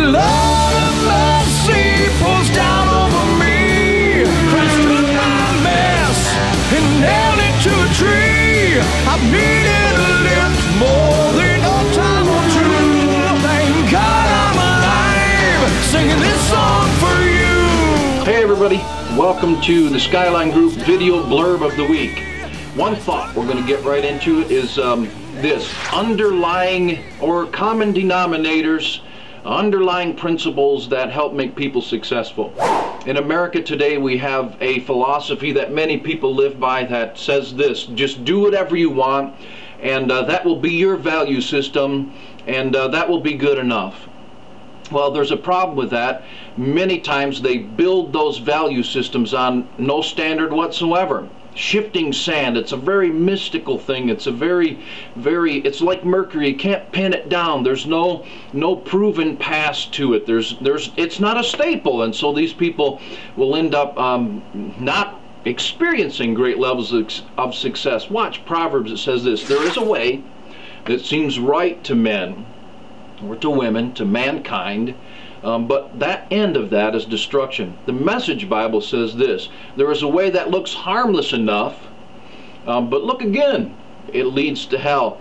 Lord of mercy pours down over me. Christ took my mess and nailed it to a tree. I've needed a lift more than no time or two. Thank God I'm alive, singing this song for you. Hey everybody, welcome to the Skyline Group video blurb of the week. One thought we're going to get right into is this: underlying or common denominators, underlying principles that help make people successful. In America today, we have a philosophy that many people live by that says this: just do whatever you want, and that will be your value system, and that will be good enough. Well, there's a problem with that. Many times they build those value systems on no standard whatsoever. Shifting sand, it's a very mystical thing. It's a very, it's like mercury. You can't pin it down. There's no proven past to it. It's not a staple, and so these people will end up not experiencing great levels of success. Watch Proverbs. It says this: there is a way that seems right to men, or to women, to mankind, but that end of that is destruction. The Message Bible says this: there is a way that looks harmless enough, but look again, it leads to hell.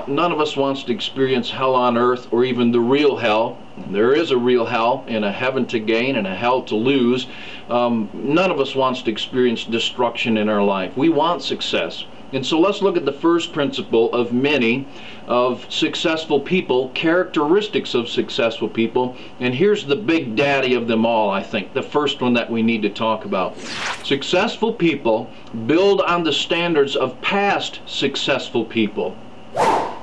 None of us wants to experience hell on earth, or even the real hell. There is a real hell, and a heaven to gain and a hell to lose. None of us wants to experience destruction in our life. We want success. And so let's look at the first principle of many of successful people, characteristics of successful people. And here's the big daddy of them all, I think, the first one that we need to talk about. Successful people build on the standards of past successful people.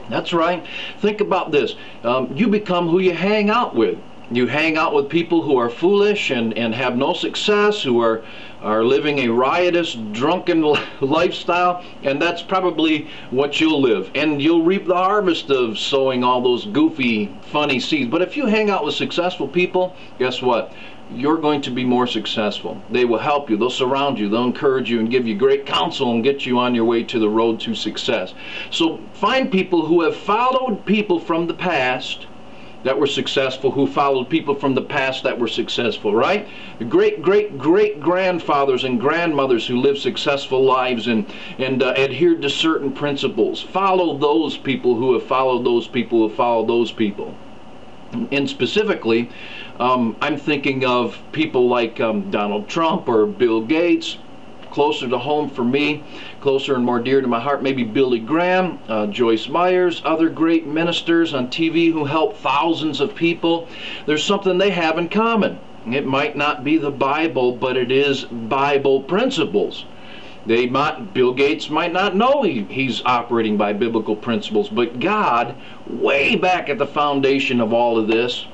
That's right. Think about this. You become who you hang out with. You hang out with people who are foolish and have no success, who are living a riotous, drunken lifestyle, and that's probably what you'll live. And you'll reap the harvest of sowing all those goofy, funny seeds. But if you hang out with successful people, guess what? You're going to be more successful. They will help you. They'll surround you. They'll encourage you and give you great counsel and get you on your way to the road to success. So find people who have followed people from the past that were successful, who followed people from the past that were successful, right? The great grandfathers and grandmothers who lived successful lives and adhered to certain principles. Follow those people who have followed those people who follow those people. And specifically, I'm thinking of people like Donald Trump or Bill Gates. Closer to home for me, closer and more dear to my heart, maybe Billy Graham, Joyce Myers, other great ministers on TV who help thousands of people. There's something they have in common. It might not be the Bible, but it is Bible principles. Bill Gates might not know he's operating by biblical principles, but God, way back at the foundation of all of this,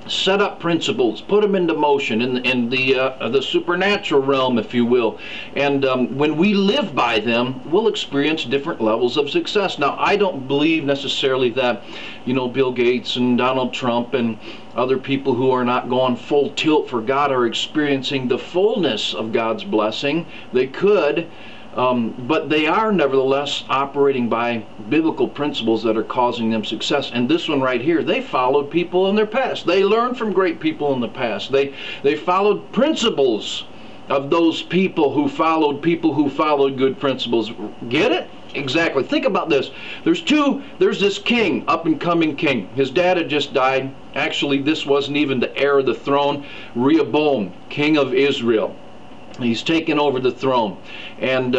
set up principles, put them into motion in the supernatural realm, if you will. And when we live by them, we'll experience different levels of success. Now, I don't believe necessarily that, Bill Gates and Donald Trump and other people who are not going full tilt for God are experiencing the fullness of God's blessing. They could. But they are nevertheless operating by biblical principles that are causing them success. And this one right here, they followed people in their past. They learned from great people in the past. They followed principles of those people who followed good principles. Get it? Exactly. Think about this. There's this king, up and coming king. His dad had just died. Actually, this wasn't even the heir of the throne. Rehoboam, king of Israel. He's taken over the throne, and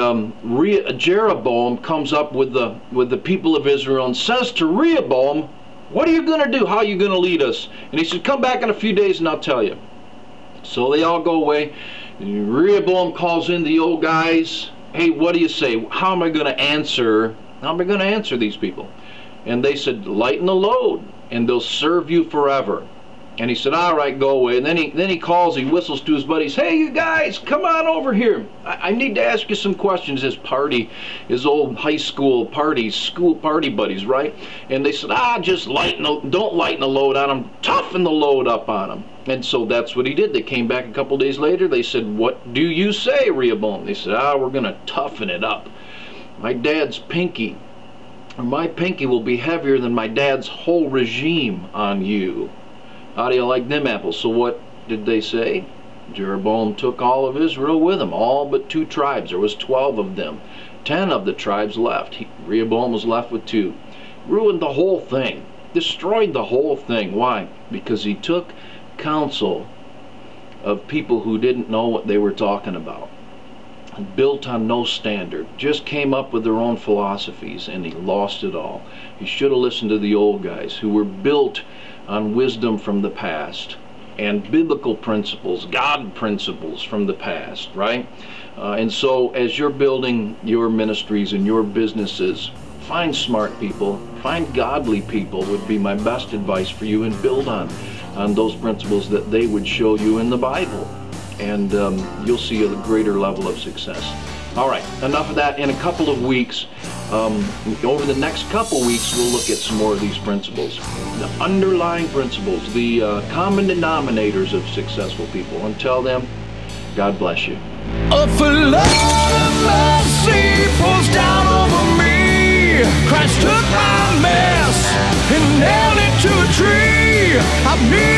Jeroboam comes up with the people of Israel and says to Rehoboam, "What are you going to do? How are you going to lead us?" And he said, "Come back in a few days and I'll tell you." So they all go away. Rehoboam calls in the old guys. "Hey, what do you say? How am I going to answer? How am I going to answer these people?" And they said, "Lighten the load, and they'll serve you forever." And he said, "All right, go away." And then he whistles to his buddies, "Hey, you guys, come on over here. I need to ask you some questions." His old high school party buddies, right? And they said, just don't lighten the load on them, toughen the load up on them. And so that's what he did. They came back a couple days later. They said, "What do you say, Rehoboam?" They said, "We're going to toughen it up. My dad's pinky, or my pinky will be heavier than my dad's whole regime on you." How do you like them apples? So what did they say? Jeroboam took all of Israel with him, all but 2 tribes. There was 12 of them. 10 of the tribes left. Rehoboam was left with 2. Ruined the whole thing. Destroyed the whole thing. Why? Because he took counsel of people who didn't know what they were talking about. Built on no standard. Just came up with their own philosophies, and he lost it all. He should have listened to the old guys who were built on wisdom from the past and biblical principles, God principles from the past, right? And so as you're building your ministries and your businesses, find smart people, find godly people would be my best advice for you, and build on those principles that they would show you in the Bible. And you'll see a greater level of success. All right, enough of that. In a couple of weeks, over the next couple weeks, we'll look at some more of these principles. The underlying principles, the common denominators of successful people. Until then, God bless you. A flood of mercy pours down over me. Christ took my mess and nailed it to a tree. I need